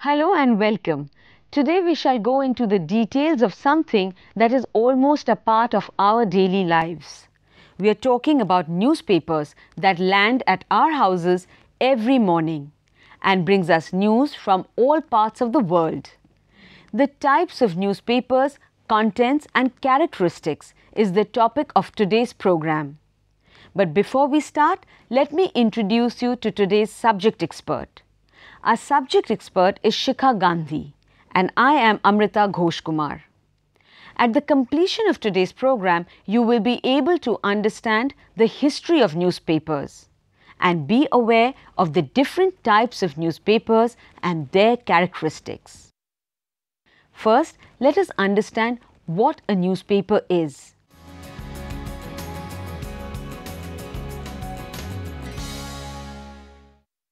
Hello and welcome. Today we shall go into the details of something that is almost a part of our daily lives. We are talking about newspapers that land at our houses every morning and brings us news from all parts of the world. The types of newspapers, contents and characteristics is the topic of today's program. But before we start, let me introduce you to today's subject expert. Our subject expert is Shikha Gandhi and I am Amrita Ghosh Kumar. At the completion of today's program, you will be able to understand the history of newspapers and be aware of the different types of newspapers and their characteristics. First, let us understand what a newspaper is.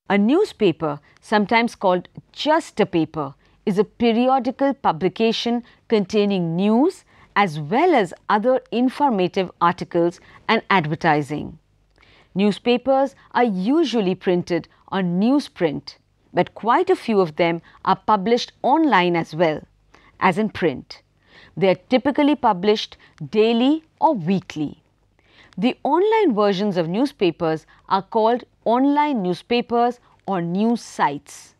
A newspaper, sometimes called just a paper, is a periodical publication containing news as well as other informative articles and advertising. Newspapers are usually printed on newsprint, but quite a few of them are published online as well, as in print. They are typically published daily or weekly. The online versions of newspapers are called online newspapers or news sites.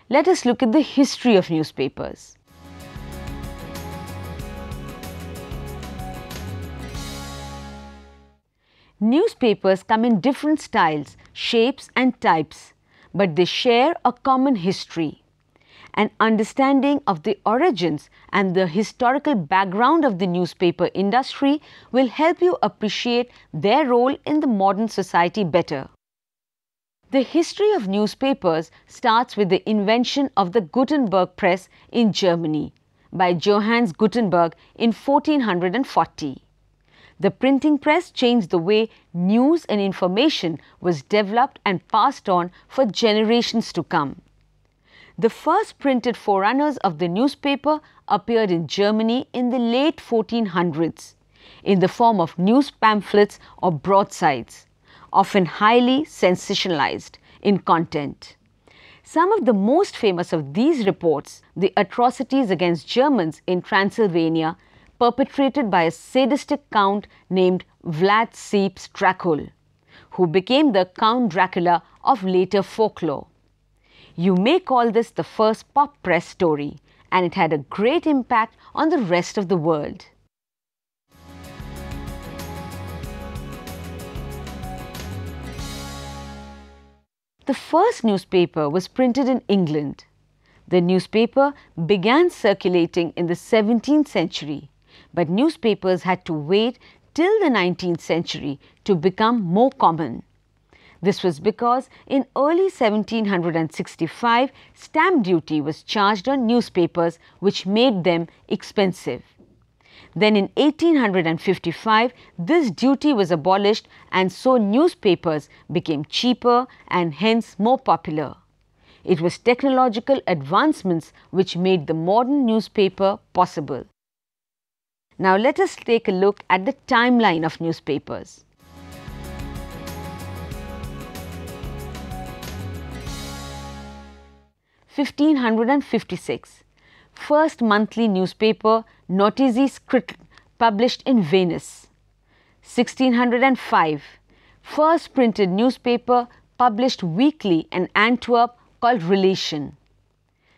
Let us look at the history of newspapers. Newspapers come in different styles, shapes and types, but they share a common history. An understanding of the origins and the historical background of the newspaper industry will help you appreciate their role in the modern society better. The history of newspapers starts with the invention of the Gutenberg press in Germany by Johannes Gutenberg in 1440. The printing press changed the way news and information was developed and passed on for generations to come. The first printed forerunners of the newspaper appeared in Germany in the late 1400s in the form of news pamphlets or broadsides, often highly sensationalized in content. Some of the most famous of these reports, the atrocities against Germans in Transylvania perpetrated by a sadistic count named Vlad Tepes Dracul, who became the Count Dracula of later folklore. You may call this the first pop press story, and it had a great impact on the rest of the world. The first newspaper was printed in England. The newspaper began circulating in the 17th century, but newspapers had to wait till the 19th century to become more common. This was because in early 1765, stamp duty was charged on newspapers, which made them expensive. Then in 1855, this duty was abolished and so newspapers became cheaper and hence more popular. It was technological advancements which made the modern newspaper possible. Now let us take a look at the timeline of newspapers. 1556, first monthly newspaper Notizie Schriften published in Venice. 1605, first printed newspaper published weekly in Antwerp called Relation.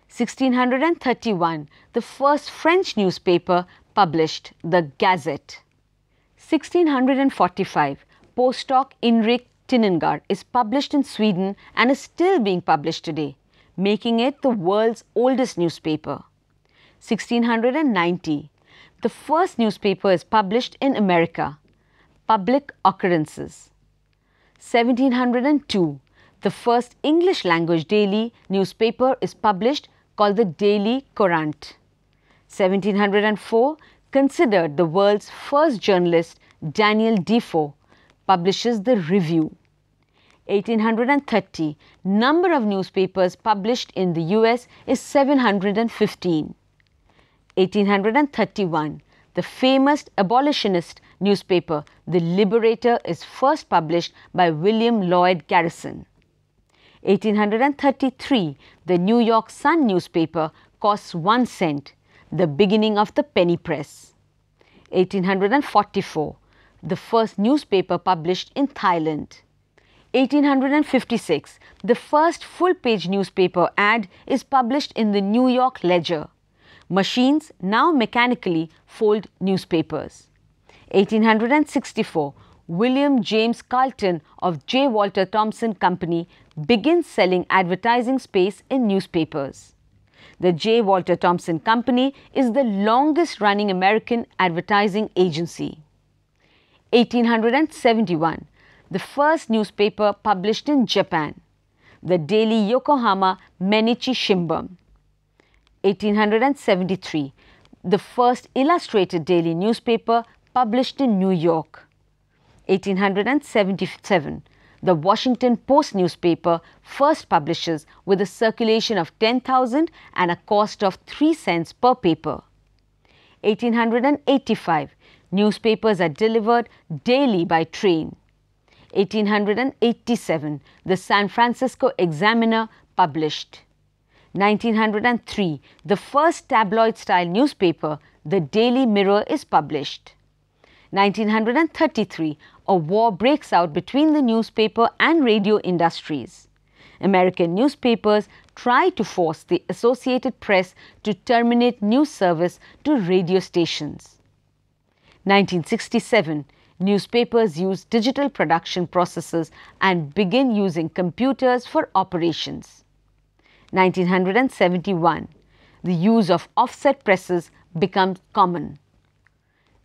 1631, the first French newspaper published, the Gazette. 1645, Postdoc Inrik Tidningar is published in Sweden and is still being published today, making it the world's oldest newspaper. 1690, the first newspaper is published in America, Public Occurrences. 1702, the first English language daily newspaper is published called the Daily Courant. 1704, considered the world's first journalist, Daniel Defoe, publishes the Review. 1830, number of newspapers published in the US is 715. 1831, the famous abolitionist newspaper, The Liberator, is first published by William Lloyd Garrison. 1833, the New York Sun newspaper costs 1 cent, the beginning of the penny press. 1844, the first newspaper published in Thailand. 1856, the first full-page newspaper ad is published in the New York Ledger. Machines now mechanically fold newspapers. 1864, William James Carleton of J. Walter Thompson Company begins selling advertising space in newspapers. The J. Walter Thompson Company is the longest-running American advertising agency. 1871, the first newspaper published in Japan, the daily Yokohama Mainichi Shimbun. 1873, the first illustrated daily newspaper published in New York. 1877, the Washington Post newspaper first publishes with a circulation of 10,000 and a cost of 3 cents per paper. 1885, newspapers are delivered daily by train. 1887, the San Francisco Examiner published. 1903, the first tabloid-style newspaper, the Daily Mirror, is published. 1933, a war breaks out between the newspaper and radio industries. American newspapers try to force the Associated Press to terminate news service to radio stations. 1967, newspapers use digital production processes and begin using computers for operations. 1971, the use of offset presses becomes common.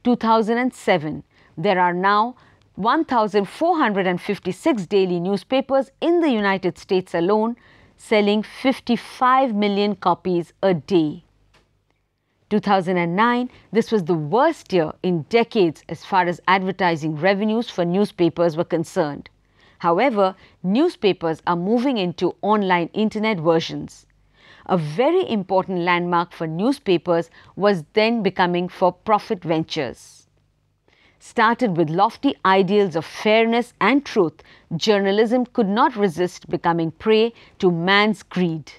2007, there are now 1,456 daily newspapers in the United States alone, selling 55 million copies a day. 2009, this was the worst year in decades as far as advertising revenues for newspapers were concerned. However, newspapers are moving into online internet versions. A very important landmark for newspapers was then becoming for-profit ventures. Started with lofty ideals of fairness and truth, journalism could not resist becoming prey to man's greed.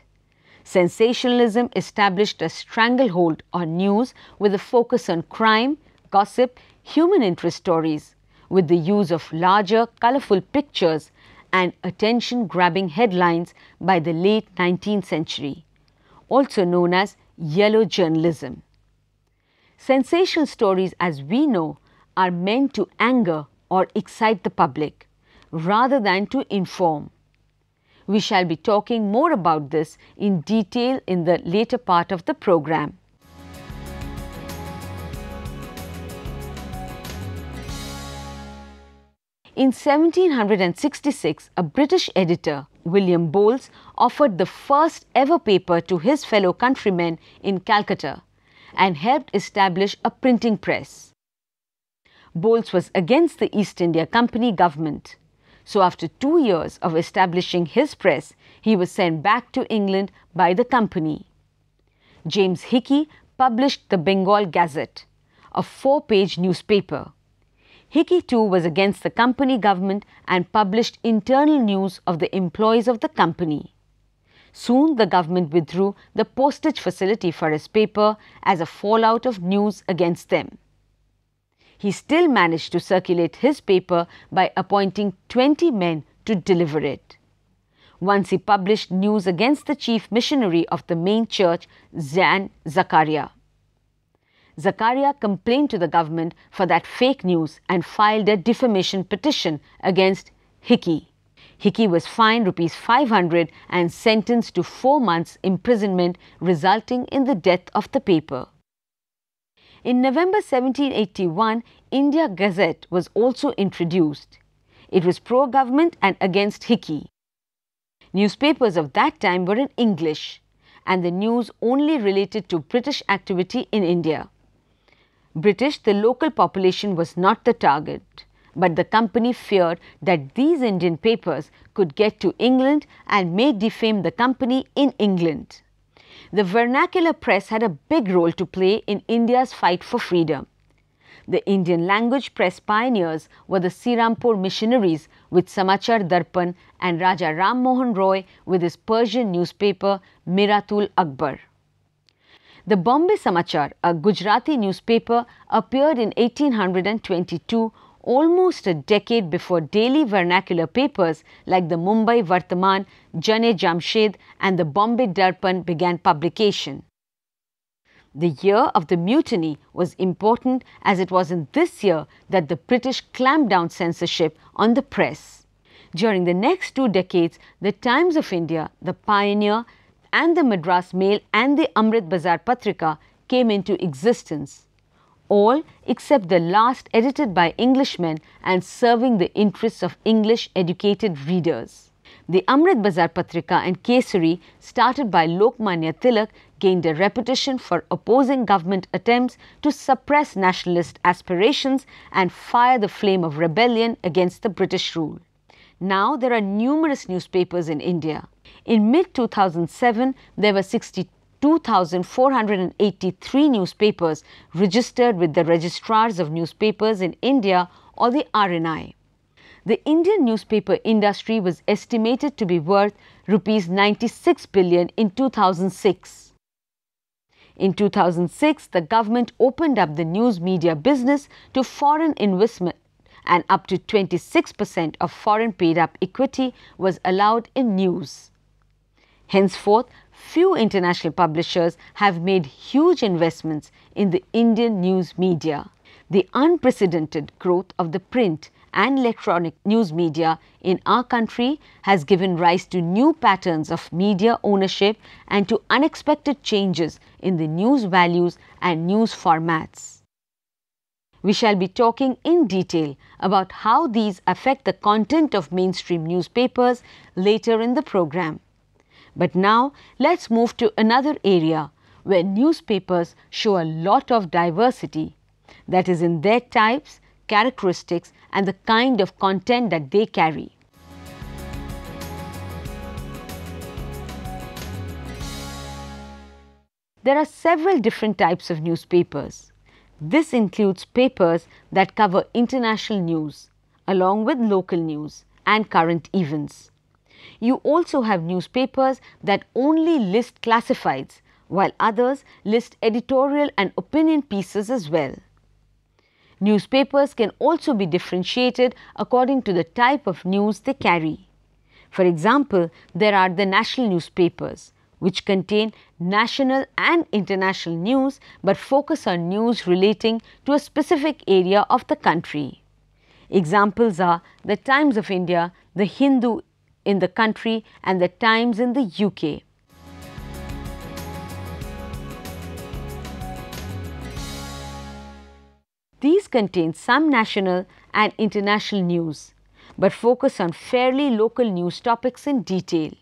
Sensationalism established a stranglehold on news with a focus on crime, gossip, human interest stories, with the use of larger, colorful pictures and attention-grabbing headlines by the late 19th century, also known as yellow journalism. Sensational stories, as we know, are meant to anger or excite the public, rather than to inform. We shall be talking more about this in detail in the later part of the program. In 1766, a British editor, William Bowles, offered the first ever paper to his fellow countrymen in Calcutta and helped establish a printing press. Bowles was against the East India Company government. So after 2 years of establishing his press, he was sent back to England by the company. James Hickey published the Bengal Gazette, a 4-page newspaper. Hickey too was against the company government and published internal news of the employees of the company. Soon the government withdrew the postage facility for his paper as a fallout of news against them. He still managed to circulate his paper by appointing 20 men to deliver it. Once he published news against the chief missionary of the main church, Jan Zakaria. Zakaria complained to the government for that fake news and filed a defamation petition against Hickey. Hickey was fined ₹500 and sentenced to 4 months imprisonment, resulting in the death of the paper. In November 1781, India Gazette was also introduced. It was pro-government and against Hickey. Newspapers of that time were in English, and the news only related to British activity in India. British, the local population, was not the target, but the company feared that these Indian papers could get to England and may defame the company in England. The vernacular press had a big role to play in India's fight for freedom. The Indian language press pioneers were the Sirampur missionaries with Samachar Darpan and Raja Ram Mohan Roy with his Persian newspaper Miratul Akbar. The Bombay Samachar, a Gujarati newspaper, appeared in 1822, almost a decade before daily vernacular papers like the Mumbai Vartaman, Jan-e-Jamshed and the Bombay Darpan began publication. The year of the mutiny was important as it was in this year that the British clamped down censorship on the press. During the next 2 decades, the Times of India, the Pioneer, and the Madras Mail and the Amrit Bazar Patrika came into existence, all except the last edited by Englishmen and serving the interests of English educated readers. The Amrit Bazar Patrika and Kesari, started by Lokmanya Tilak, gained a reputation for opposing government attempts to suppress nationalist aspirations and fire the flame of rebellion against the British rule. Now there are numerous newspapers in India. In mid-2007, there were 62,483 newspapers registered with the registrars of newspapers in India or the RNI. The Indian newspaper industry was estimated to be worth Rs 96 billion in 2006. In 2006, the government opened up the news media business to foreign investment and up to 26% of foreign paid-up equity was allowed in news. Henceforth, few international publishers have made huge investments in the Indian news media. The unprecedented growth of the print and electronic news media in our country has given rise to new patterns of media ownership and to unexpected changes in the news values and news formats. We shall be talking in detail about how these affect the content of mainstream newspapers later in the program. But now let's move to another area where newspapers show a lot of diversity, that is in their types, characteristics and the kind of content that they carry. There are several different types of newspapers. This includes papers that cover international news, along with local news and current events. You also have newspapers that only list classifieds, while others list editorial and opinion pieces as well. Newspapers can also be differentiated according to the type of news they carry. For example, there are the national newspapers, which contain national and international news but focus on news relating to a specific area of the country. Examples are the Times of India, the Hindu in the country and the Times in the UK. These contain some national and international news, but focus on fairly local news topics in detail,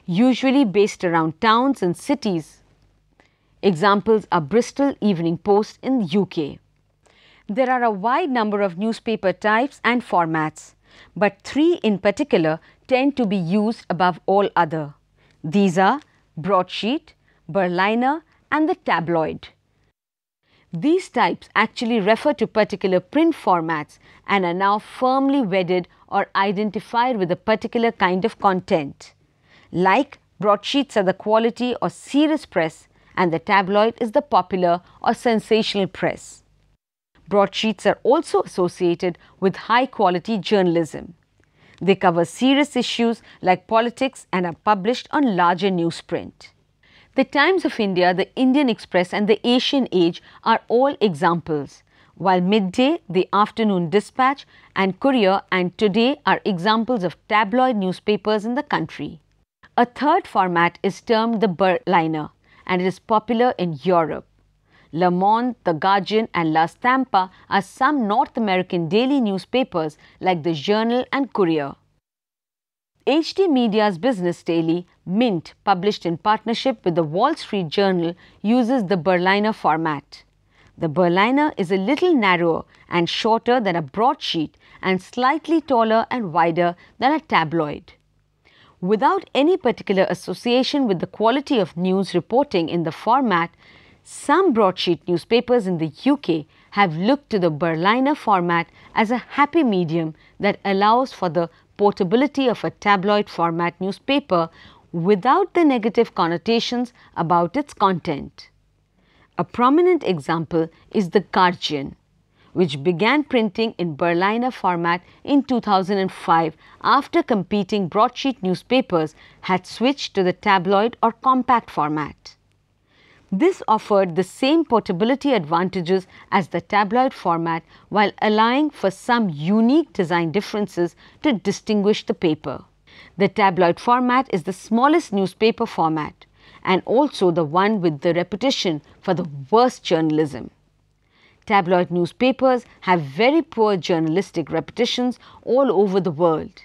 usually based around towns and cities. Examples are Bristol Evening Post in the UK. There are a wide number of newspaper types and formats, but 3 in particular tend to be used above all other. These are broadsheet, Berliner and the tabloid. These types actually refer to particular print formats and are now firmly wedded or identified with a particular kind of content. Like broadsheets are the quality or serious press and the tabloid is the popular or sensational press. Broadsheets are also associated with high quality journalism. They cover serious issues like politics and are published on larger newsprint. The Times of India, the Indian Express and the Asian Age are all examples, while Midday, the Afternoon Dispatch and Courier and Today are examples of tabloid newspapers in the country. A third format is termed the Berliner and it is popular in Europe. Le Monde, The Guardian and La Stampa are some North American daily newspapers like the Journal and Courier. HD Media's business daily, Mint, published in partnership with the Wall Street Journal, uses the Berliner format. The Berliner is a little narrower and shorter than a broadsheet and slightly taller and wider than a tabloid. Without any particular association with the quality of news reporting in the format, some broadsheet newspapers in the UK have looked to the Berliner format as a happy medium that allows for the portability of a tabloid format newspaper without the negative connotations about its content. A prominent example is the Guardian, which began printing in Berliner format in 2005 after competing broadsheet newspapers had switched to the tabloid or compact format. This offered the same portability advantages as the tabloid format while allowing for some unique design differences to distinguish the paper. The tabloid format is the smallest newspaper format and also the one with the reputation for the worst journalism. Tabloid newspapers have very poor journalistic reputations all over the world.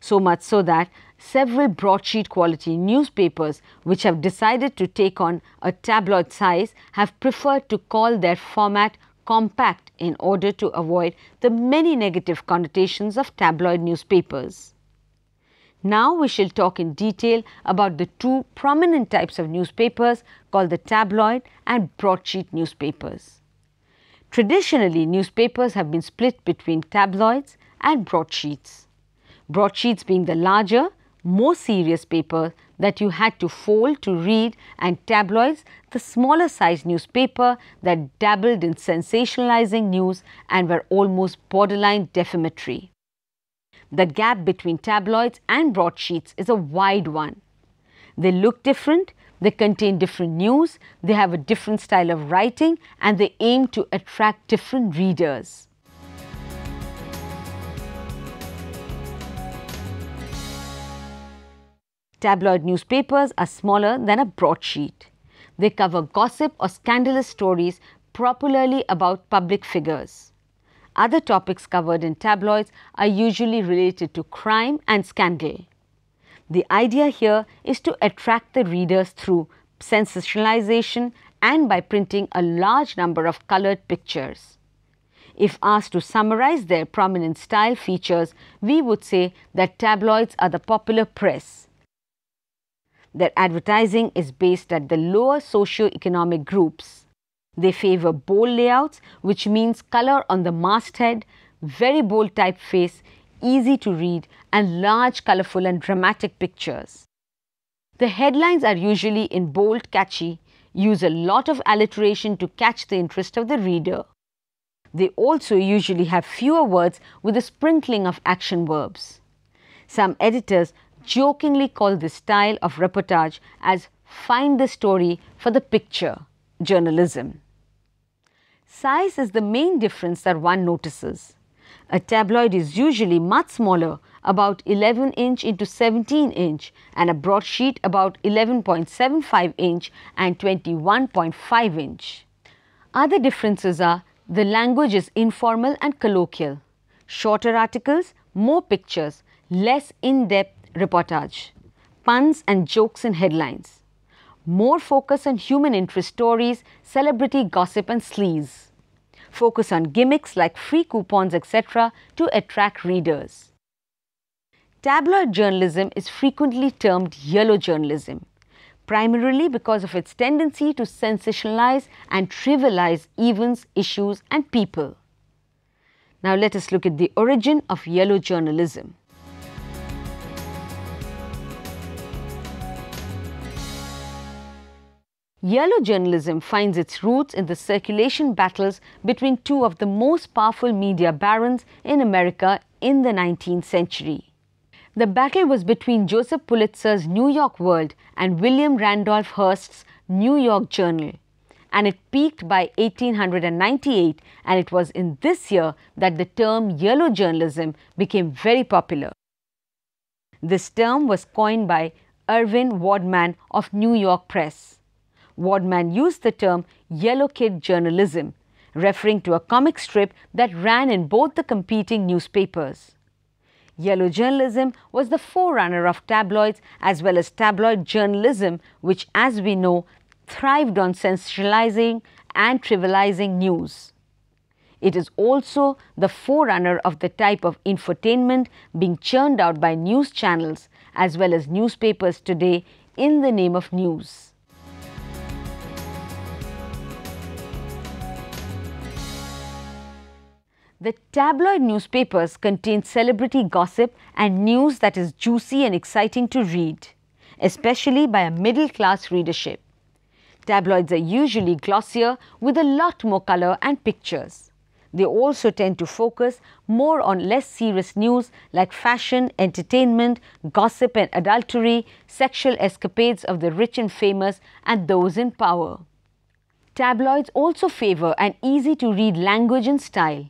So much so that several broadsheet quality newspapers which have decided to take on a tabloid size have preferred to call their format compact in order to avoid the many negative connotations of tabloid newspapers. Now we shall talk in detail about the two prominent types of newspapers called the tabloid and broadsheet newspapers. Traditionally, newspapers have been split between tabloids and broadsheets. Broadsheets being the larger, more serious paper that you had to fold to read, and tabloids the smaller sized newspaper that dabbled in sensationalizing news and were almost borderline defamatory. The gap between tabloids and broadsheets is a wide one. They look different, they contain different news, they have a different style of writing, and they aim to attract different readers. Tabloid newspapers are smaller than a broadsheet. They cover gossip or scandalous stories, popularly about public figures. Other topics covered in tabloids are usually related to crime and scandal. The idea here is to attract the readers through sensationalization and by printing a large number of colored pictures. If asked to summarize their prominent style features, we would say that tabloids are the popular press. Their advertising is based at the lower socio-economic groups. They favor bold layouts, which means color on the masthead, very bold typeface, easy to read, and large, colorful and dramatic pictures. The headlines are usually in bold, catchy, use a lot of alliteration to catch the interest of the reader. They also usually have fewer words with a sprinkling of action verbs. Some editors jokingly call this style of reportage as "find the story for the picture" journalism. Size is the main difference that one notices. A tabloid is usually much smaller, about 11 inch into 17 inch, and a broadsheet about 11.75 inch and 21.5 inch. Other differences are the language is informal and colloquial, shorter articles, more pictures, less in-depth reportage, puns and jokes in headlines, more focus on human interest stories, celebrity gossip and sleaze. Focus on gimmicks like free coupons, etc. to attract readers. Tabloid journalism is frequently termed yellow journalism, primarily because of its tendency to sensationalize and trivialize events, issues and people. Now let us look at the origin of yellow journalism. Yellow journalism finds its roots in the circulation battles between two of the most powerful media barons in America in the 19th century. The battle was between Joseph Pulitzer's New York World and William Randolph Hearst's New York Journal, and it peaked by 1898, and it was in this year that the term yellow journalism became very popular. This term was coined by Irvin Wadman of New York Press. Wadman used the term "yellow kid journalism," referring to a comic strip that ran in both the competing newspapers. Yellow journalism was the forerunner of tabloids as well as tabloid journalism, which, as we know, thrived on sensationalizing and trivializing news. It is also the forerunner of the type of infotainment being churned out by news channels as well as newspapers today in the name of news. The tabloid newspapers contain celebrity gossip and news that is juicy and exciting to read, especially by a middle-class readership. Tabloids are usually glossier with a lot more color and pictures. They also tend to focus more on less serious news like fashion, entertainment, gossip and adultery, sexual escapades of the rich and famous and those in power. Tabloids also favor an easy-to-read language and style,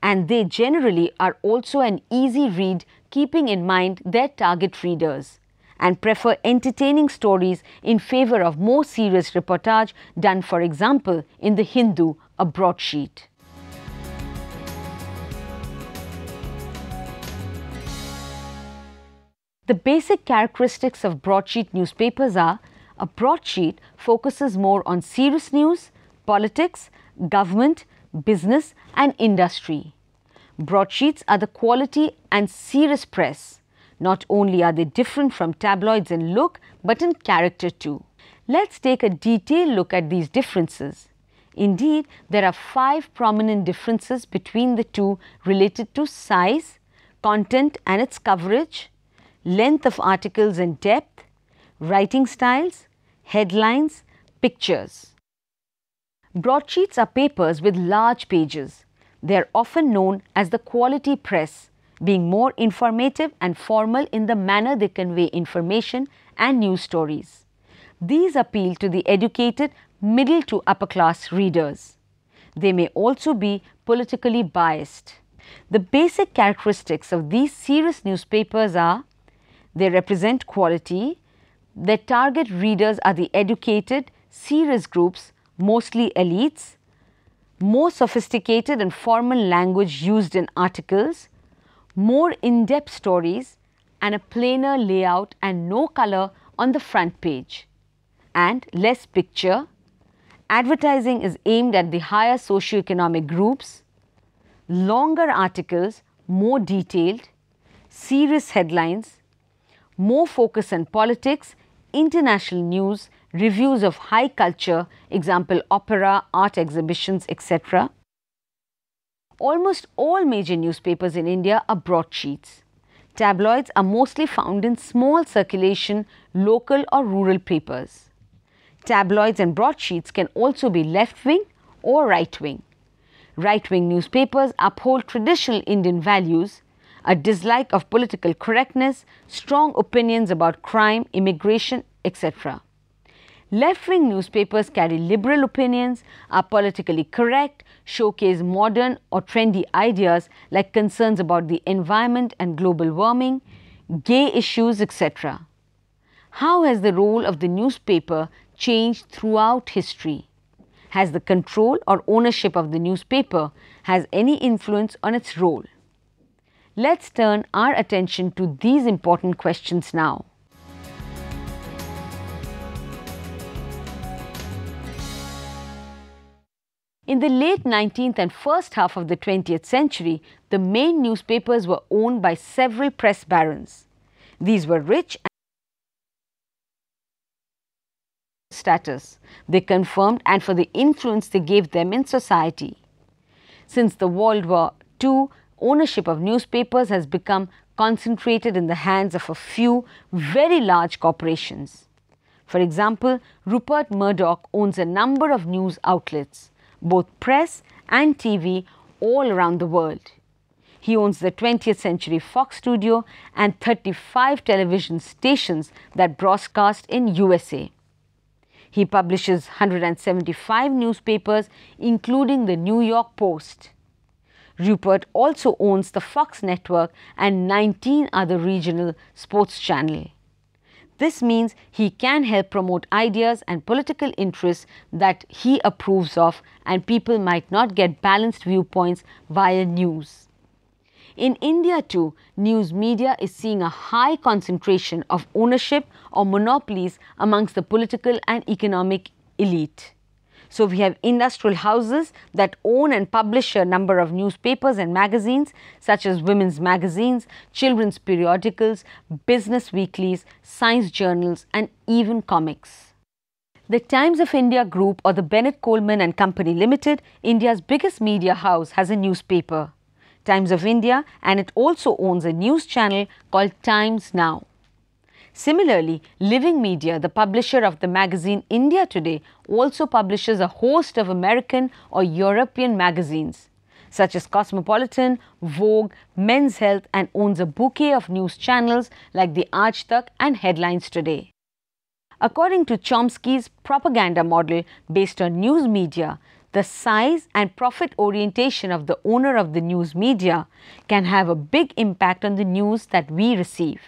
and they generally are also an easy read, keeping in mind their target readers, and prefer entertaining stories in favor of more serious reportage done, for example, in The Hindu, a broadsheet. The basic characteristics of broadsheet newspapers are: a broadsheet focuses more on serious news, politics, government, business and industry. Broadsheets are the quality and serious press. Not only are they different from tabloids in look, but in character too. Let's take a detailed look at these differences. Indeed, there are 5 prominent differences between the two related to size, content and its coverage, length of articles and depth, writing styles, headlines, pictures. Broadsheets are papers with large pages. They are often known as the quality press, being more informative and formal in the manner they convey information and news stories. These appeal to the educated middle to upper class readers. They may also be politically biased. The basic characteristics of these serious newspapers are: they represent quality, their target readers are the educated, serious groups, mostly elites, more sophisticated and formal language used in articles, more in-depth stories, and a plainer layout and no color on the front page, and less picture. Advertising is aimed at the higher socioeconomic groups, longer articles, more detailed, serious headlines, more focus on politics, international news, reviews of high culture, example opera, art exhibitions, etc. Almost all major newspapers in India are broadsheets. Tabloids are mostly found in small circulation, local or rural papers. Tabloids and broadsheets can also be left-wing or right-wing. Right-wing newspapers uphold traditional Indian values, a dislike of political correctness, strong opinions about crime, immigration, etc. Left-wing newspapers carry liberal opinions, are politically correct, showcase modern or trendy ideas like concerns about the environment and global warming, gay issues, etc. How has the role of the newspaper changed throughout history? Has the control or ownership of the newspaper has any influence on its role? Let's turn our attention to these important questions now. In the late 19th and first half of the 20th century, the main newspapers were owned by several press barons. These were rich and status they confirmed and for the influence they gave them in society. Since the World War II, ownership of newspapers has become concentrated in the hands of a few very large corporations. For example, Rupert Murdoch owns a number of news outlets, both press and TV, all around the world. He owns the 20th Century Fox studio and 35 television stations that broadcast in USA. He publishes 175 newspapers, including the New York Post. Rupert also owns the Fox network and 19 other regional sports channels. This means he can help promote ideas and political interests that he approves of, and people might not get balanced viewpoints via news. In India too, news media is seeing a high concentration of ownership or monopolies amongst the political and economic elite. So we have industrial houses that own and publish a number of newspapers and magazines such as women's magazines, children's periodicals, business weeklies, science journals and even comics. The Times of India Group or the Bennett Coleman and Company Limited, India's biggest media house, has a newspaper. Times of India, and it also owns a news channel called Times Now. Similarly, Living Media, the publisher of the magazine India Today, also publishes a host of American or European magazines, such as Cosmopolitan, Vogue, Men's Health, and owns a bouquet of news channels like the Aaj Tak and Headlines Today. According to Chomsky's propaganda model based on news media, the size and profit orientation of the owner of the news media can have a big impact on the news that we receive.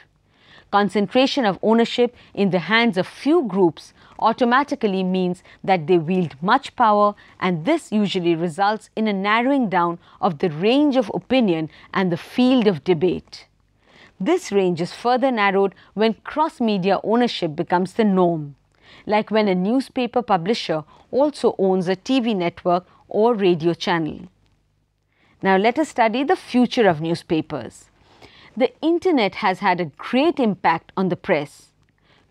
Concentration of ownership in the hands of few groups automatically means that they wield much power, and this usually results in a narrowing down of the range of opinion and the field of debate. This range is further narrowed when cross-media ownership becomes the norm, like when a newspaper publisher also owns a TV network or radio channel. Now let us study the future of newspapers. The internet has had a great impact on the press.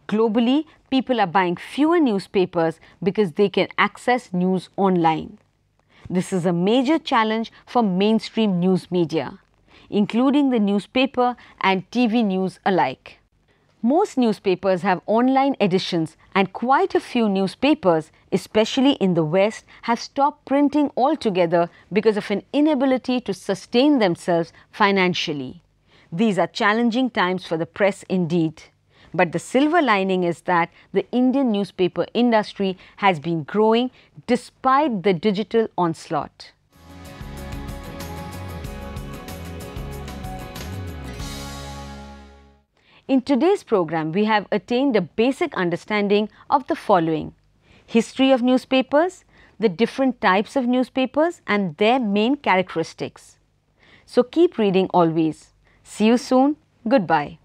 Globally, people are buying fewer newspapers because they can access news online. This is a major challenge for mainstream news media, including the newspaper and TV news alike. Most newspapers have online editions, and quite a few newspapers, especially in the West, have stopped printing altogether because of an inability to sustain themselves financially. These are challenging times for the press indeed. But the silver lining is that the Indian newspaper industry has been growing despite the digital onslaught. In today's program, we have attained a basic understanding of the following: history of newspapers, the different types of newspapers and their main characteristics. So keep reading always. See you soon. Goodbye.